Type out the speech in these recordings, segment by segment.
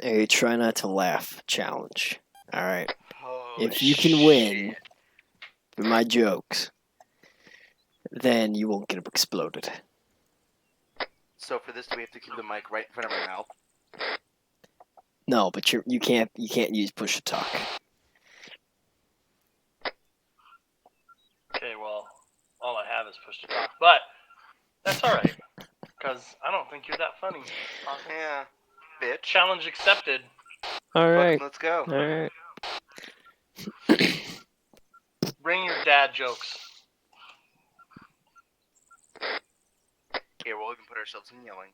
a try not to laugh challenge. All right. Oh, If you can win with my jokes, then you won't get exploded. So for this, do we have to keep the mic right in front of our mouth? No, but you can't use push to talk. Okay, well, all I have is push to talk, but that's all right, because I don't think you're that funny. Awesome. Yeah, bitch. Challenge accepted. All right. Let's go. All right. Bring your dad jokes. Here, we'll even put ourselves in yelling.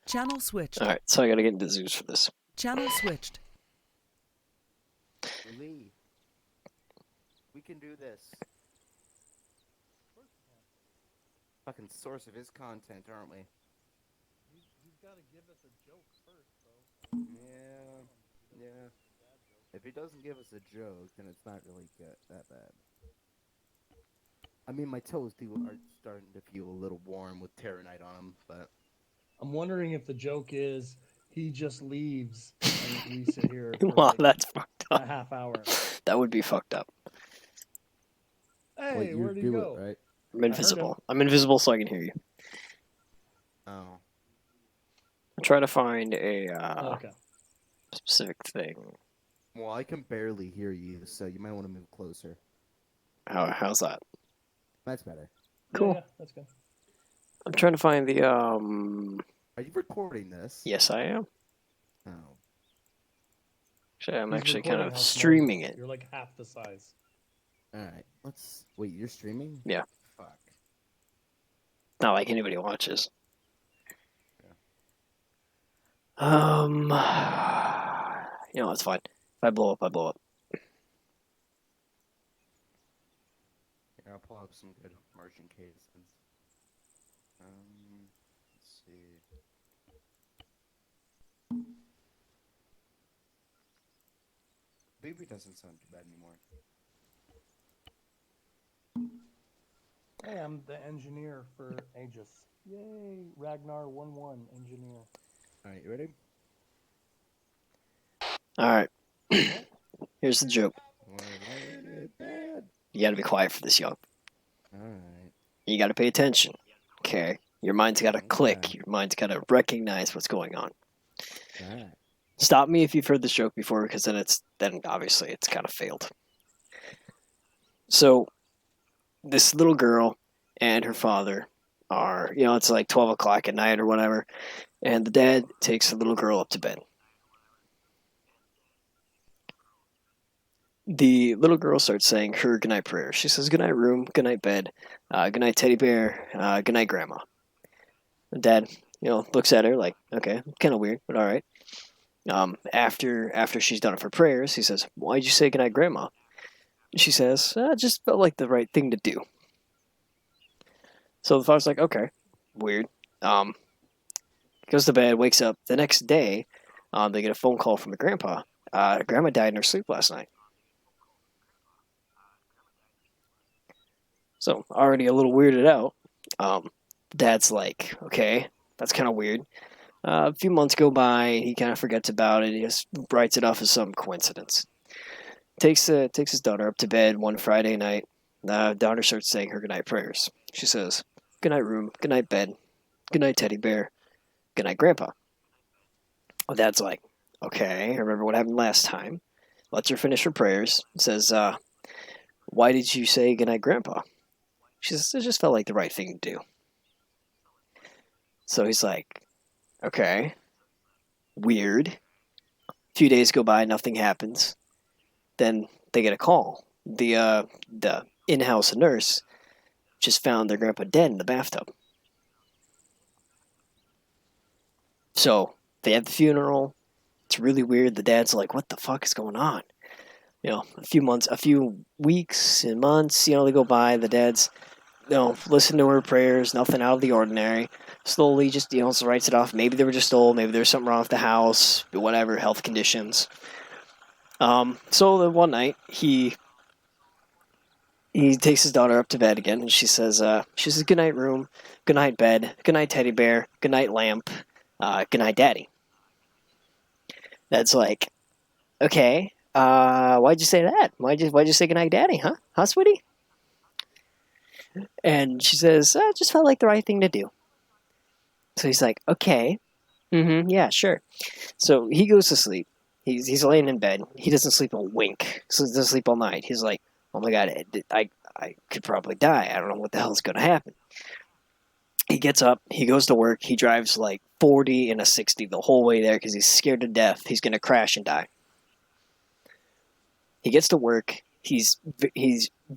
Channel switched. All right. So I got to get into Zeus for this. Channel switched. Lee, we can do this. Fucking source of his content, aren't we? He's got to give us a joke first, though. Yeah. If he doesn't give us a joke, then it's not really that bad. I mean, my toes are starting to feel a little warm with Terranite on them, but... I'm wondering if the joke is he just leaves and we sit here for Wow, that's fucked a up. half hour. That would be fucked up. Hey, Wait, where'd he go? right? I'm invisible. I'm invisible so I can hear you. Oh. I'm trying to find a Okay. specific thing. Well, I can barely hear you, so you might want to move closer. How's that? That's better. Cool. Yeah, that's good. I'm trying to find the Are you recording this? Yes, I am. Oh. Actually, I'm He's actually kind recording of how small streaming you are. it. You're like half the size. Alright, let's... Wait, you're streaming? Yeah. Fuck. Not like anybody watches. Yeah. You know, it's fine. If I blow up, I blow up. Here, I'll pull up some good Martian cases. Let's see. Baby doesn't sound too bad anymore. Hey, I'm the engineer for Aegis. Yay, Ragnar 1-1 engineer. Alright, you ready? Alright. Here's the joke. Bad. You gotta be quiet for this, young. Alright. You gotta pay attention. Okay? Your mind's gotta click. Your mind's gotta recognize what's going on. Alright. Stop me if you've heard this joke before, because then obviously it's kind of failed. So, this little girl and her father are, it's like 12 o'clock at night or whatever, and the dad takes the little girl up to bed. The little girl starts saying her goodnight prayer. She says, "Goodnight room, goodnight bed, goodnight teddy bear, goodnight grandma." The dad, looks at her like, okay, kind of weird, but all right. After she's done with her prayers, he says, "Why'd you say goodnight, grandma?" She says, "It just felt like the right thing to do." So the father's like, okay, weird. Goes to bed, wakes up. The next day, they get a phone call from the grandpa. Grandma died in her sleep last night. So already a little weirded out. Dad's like, okay, that's kind of weird. A few months go by, he kind of forgets about it. He just writes it off as some coincidence. Takes his daughter up to bed one Friday night. The daughter starts saying her goodnight prayers. She says, "Goodnight room, goodnight bed, goodnight teddy bear, goodnight grandpa." Dad's like, okay, I remember what happened last time. Lets her finish her prayers. Says, "Why did you say goodnight, grandpa?" She says, "It just felt like the right thing to do." So he's like, okay, weird. A few days go by, nothing happens. Then they get a call. The in-house nurse just found their grandpa dead in the bathtub. So they have the funeral. It's really weird. The dad's like, what the fuck is going on? A few weeks and months, they go by. The dad's, listen to her prayers, nothing out of the ordinary. Slowly just, writes it off. Maybe they were just old. Maybe there's something wrong with the house. Whatever, health conditions. So then one night, he takes his daughter up to bed again, and she says, "Goodnight room, goodnight bed, goodnight teddy bear, goodnight lamp, Good night, Daddy. That's like, okay, why'd you say that? Why'd you say good night, Daddy, huh? Huh, sweetie? And she says, it just felt like the right thing to do. So he's like, okay, yeah, sure. So he goes to sleep. He's laying in bed. He doesn't sleep a wink. So he doesn't sleep all night. He's like, oh my god, I could probably die. I don't know what the hell's going to happen. He gets up. He goes to work. He drives like 40 and a 60 the whole way there because he's scared to death. He's going to crash and die. He gets to work. He's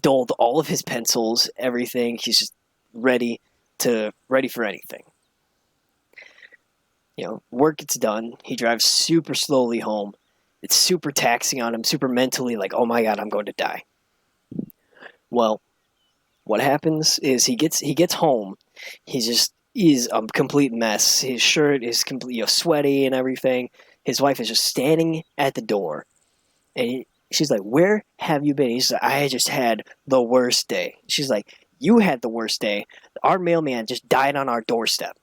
dulled all of his pencils, everything. He's just ready for anything. Work gets done. He drives super slowly home. It's super taxing on him, super mentally like, oh my god, I'm going to die. Well, what happens is he gets home. He's a complete mess. His shirt is completely sweaty and everything. His wife is just standing at the door, and she's like, "Where have you been?" He's like, "I just had the worst day." She's like, "You had the worst day. Our mailman just died on our doorstep."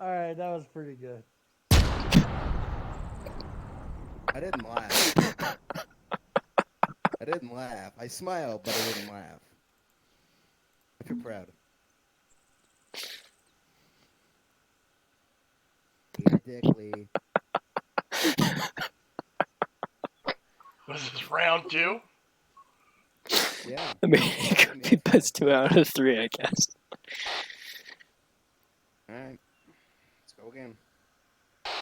All right, that was pretty good. I didn't laugh. I didn't laugh. I smiled, but I didn't laugh. I feel proud. Eat a dick, Lee. Was this round 2? Yeah. I mean, it could be best 2 out of 3, I guess. Alright. Let's go again.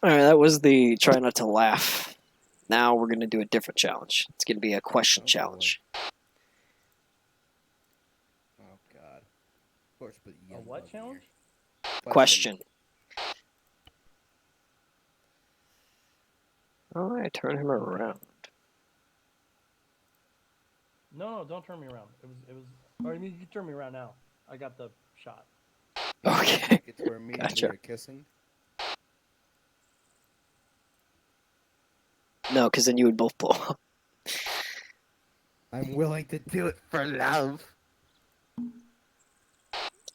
Alright, that was the try not to laugh. Now we're going to do a different challenge. It's going to be a question Oh, challenge. Oh, God. Of course, but A what challenge? Question. Alright, turn him around. No, don't turn me around. It was. Or I mean, you can turn me around now. I got the shot. Okay. It's where immediately Gotcha. you're kissing. No, because then you would both blow up. I'm willing to do it for love. I'm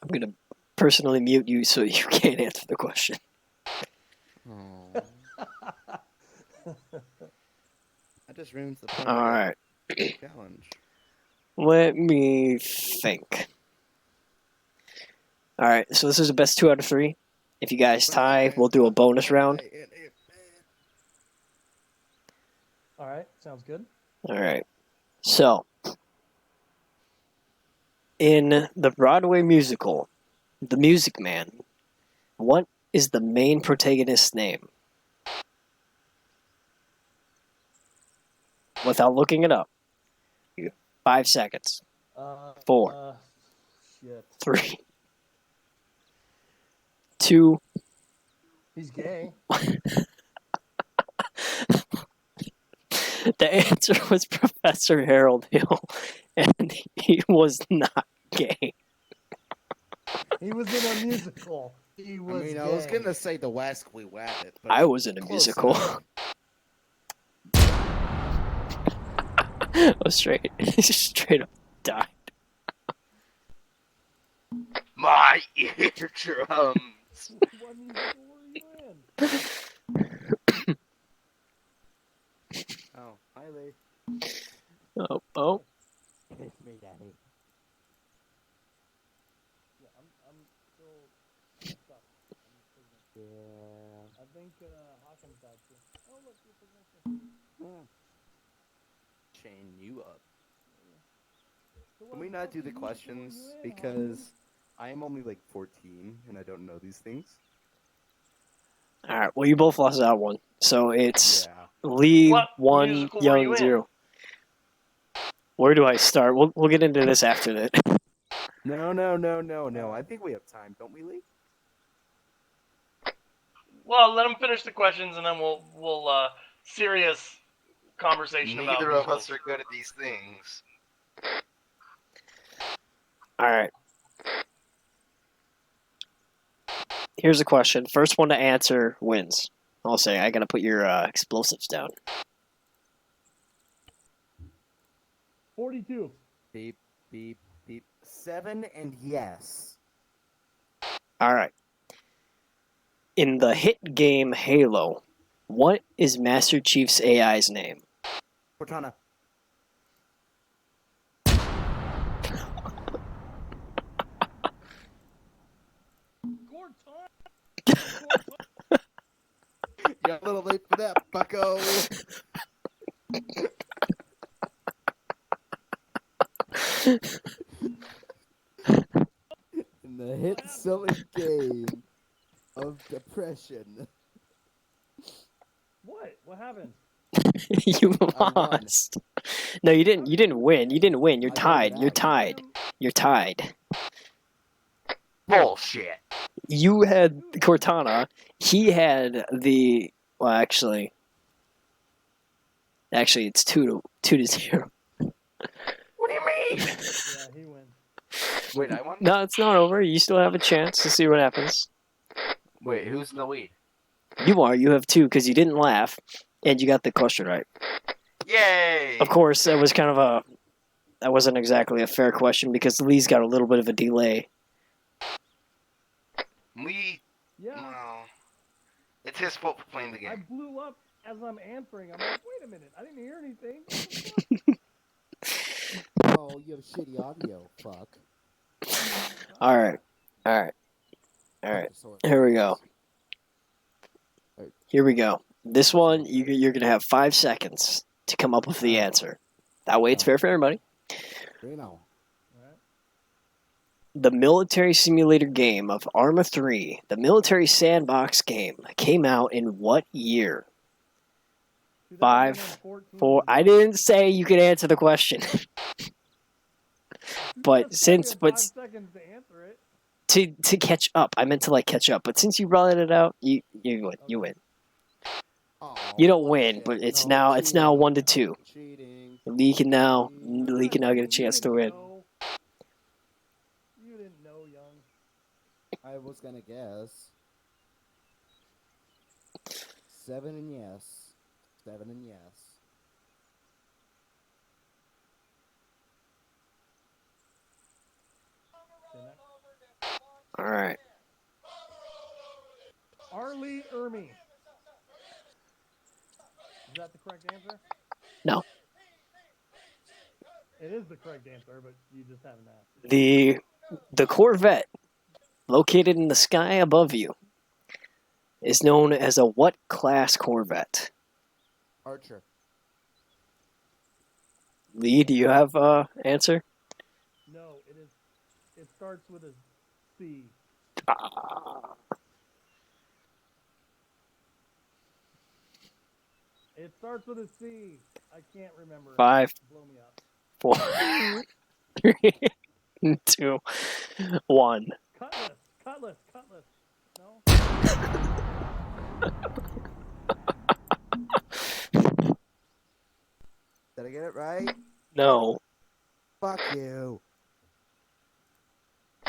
going to personally mute you so you can't answer the question. Oh. That just ruins the fun Alright. of the challenge. Let me think. Alright, so this is the best 2 out of 3. If you guys tie, we'll do a bonus round. All right, sounds good. Alright. So, in the Broadway musical, The Music Man, what is the main protagonist's name? Without looking it up. 5 seconds. 4. Shit. 3. 2. He's gay. The answer was Professor Harold Hill, and he was not gay. He was in a musical. He was gay. I was gonna say the West We Wabbit, but I was in a close musical. enough. Oh, straight up died. My eardrums. What musical were you in? Oh, hi Lee. Oh. Kiss me, Daddy. Yeah, I'm still stuck. Yeah. I think Hawkins died too. Oh, look, your signature. Chain you up. So Can what we not fucking do the musical were questions you in, because I am only like 14 and I don't know these things? Alright, well, you both lost that one. So it's Yeah. Lee What 1, musical were you Young in? 0. Where do I start? We'll get into this after that. No. I think we have time, don't we, Lee? Well, let him finish the questions, and then we'll serious conversation about Neither of musicals. us are good at these things. Alright. Here's a question. First one to answer wins. I'll say, I gotta put your explosives down. 42. Beep, beep, beep. 7 and yes. All right. In the hit game Halo, what is Master Chief's AI's name? Cortana. You're a little late for that, bucko. In the hit-selling game of depression. What? What happened? You I won. lost. No, you didn't. You didn't win. You didn't win. You're I gave tied. it You're out. tied. You're tied. Bullshit. You had Cortana. He had the. Well, actually, it's 2-0. What do you mean? Yeah, he wins. Wait, I won? No, it's not over. You still have a chance to see what happens. Wait, who's in the lead? You are. You have 2 because you didn't laugh, and you got the question right. Yay! Of course, that was kind of a. That wasn't exactly a fair question because Lee's got a little bit of a delay. Lee. Yeah, No. It's his fault for playing the I game. blew up as I'm answering. I'm like, wait a minute, I didn't hear anything. What the fuck? Oh, you have shitty audio. Fuck. All right. Here we go. Here we go. This one, you're going to have 5 seconds to come up with the answer. That way it's fair for everybody. You know. The military simulator game of Arma 3, the military sandbox game, came out in what year? 5, 2014. 4. I didn't say you could answer the question. You but just said you since- had but 5 seconds to answer it. to catch up. I meant to like catch up, but since you brought it out, you win. You win. Oh, You don't win, but it's now 1-2. Cheating. Lee can now get a chance to win. You didn't know, young. I was gonna guess. 7 and yes. 7 and yes. All right. Arlie Ermy. Is that the correct answer? No. It is the correct answer, but you just haven't asked. The Corvette located in the sky above you is known as a what class Corvette? Archer. Lee, do you have answer? No, it is. It starts with a C. Ah. It starts with a C. I can't remember. 5, Blow me up. 4, 3, 2, 1. Cutlass. No. Did I get it right? No. Fuck you.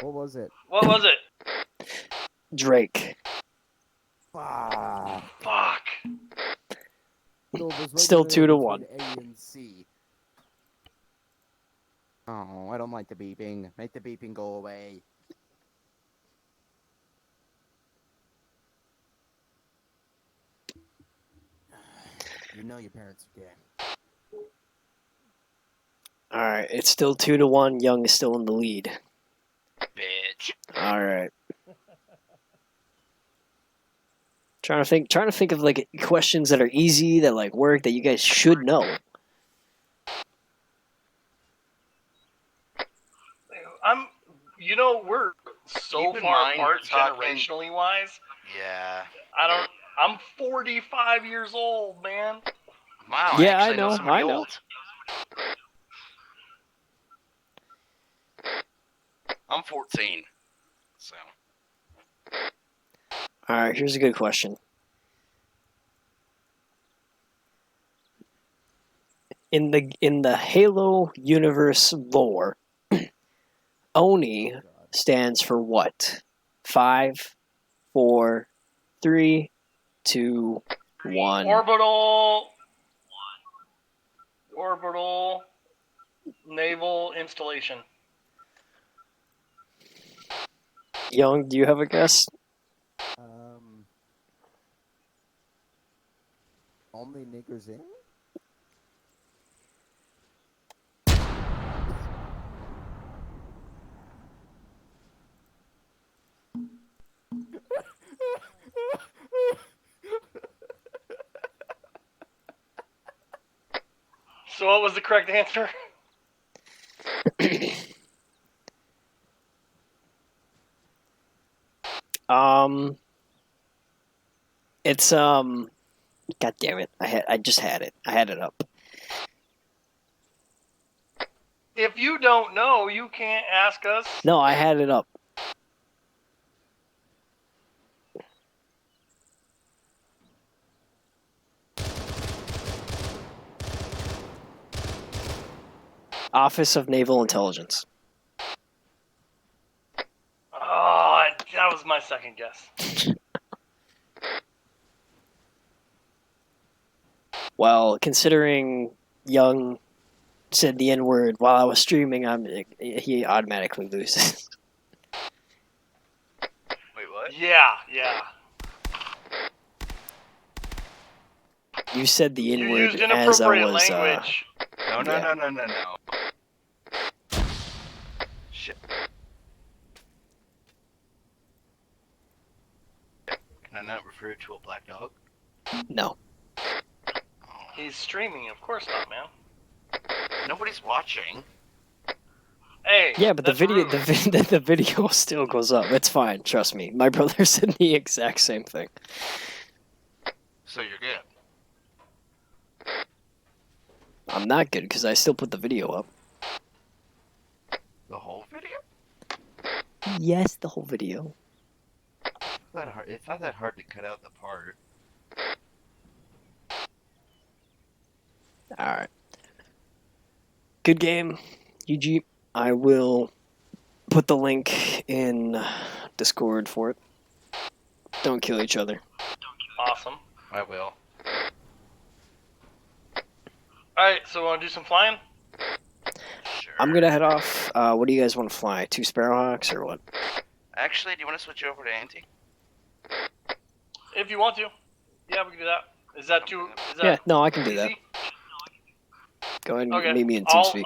What was it? What was it? Drake. Fuck. Fuck. So it was right Still there 2-1. between A and C. Oh, I don't like the beeping. Make the beeping go away. You know your parents are gay. All right, it's still 2-1. Young is still in the lead. Bitch. All right. Trying to think of like questions that are easy that like work that you guys should know. We're so Keep in far mind, apart we're talking- generationally wise. Yeah. I'm 45 years old, man. Wow. Yeah, actually I know, somebody I know. old. I'm 14. So. All right, here's a good question. In the Halo universe lore, Oni God. stands for what? 5, 4, 3, 2, 1. Orbital naval installation. Young, do you have a guess? Only niggers in? So what was the correct answer? It's God damn it! I just had it. I had it up. If you don't know, you can't ask us. No, I had it up. Office of Naval Intelligence. Oh, that was my second guess. Well, considering Young said the N word while I was streaming, he automatically loses. Wait, what? Yeah. You said the N You word used as I inappropriate was. language. No. Yeah. Shit. Can I not refer to a black dog? No. He's streaming, of course not, man. Nobody's watching. Hey. Yeah, but the that's video, rude. the video still goes up. It's fine. Trust me. My brother said the exact same thing. So you're good. I'm not good because I still put the video up. The whole video? Yes, the whole video. It's not that hard to cut out the part. All right. Good game, UG. I will put the link in Discord for it. Don't kill each other. Awesome. I will. Alright, so want to do some flying? Sure. I'm gonna head off. What do you guys want to fly? 2 Sparrowhawks or what? Actually, do you want to switch over to Auntie? If you want to. Yeah, we can do that. Is that too... Is that Yeah, no, I can do that. easy? Go ahead and Okay. meet me in I'll- TeamSpeak.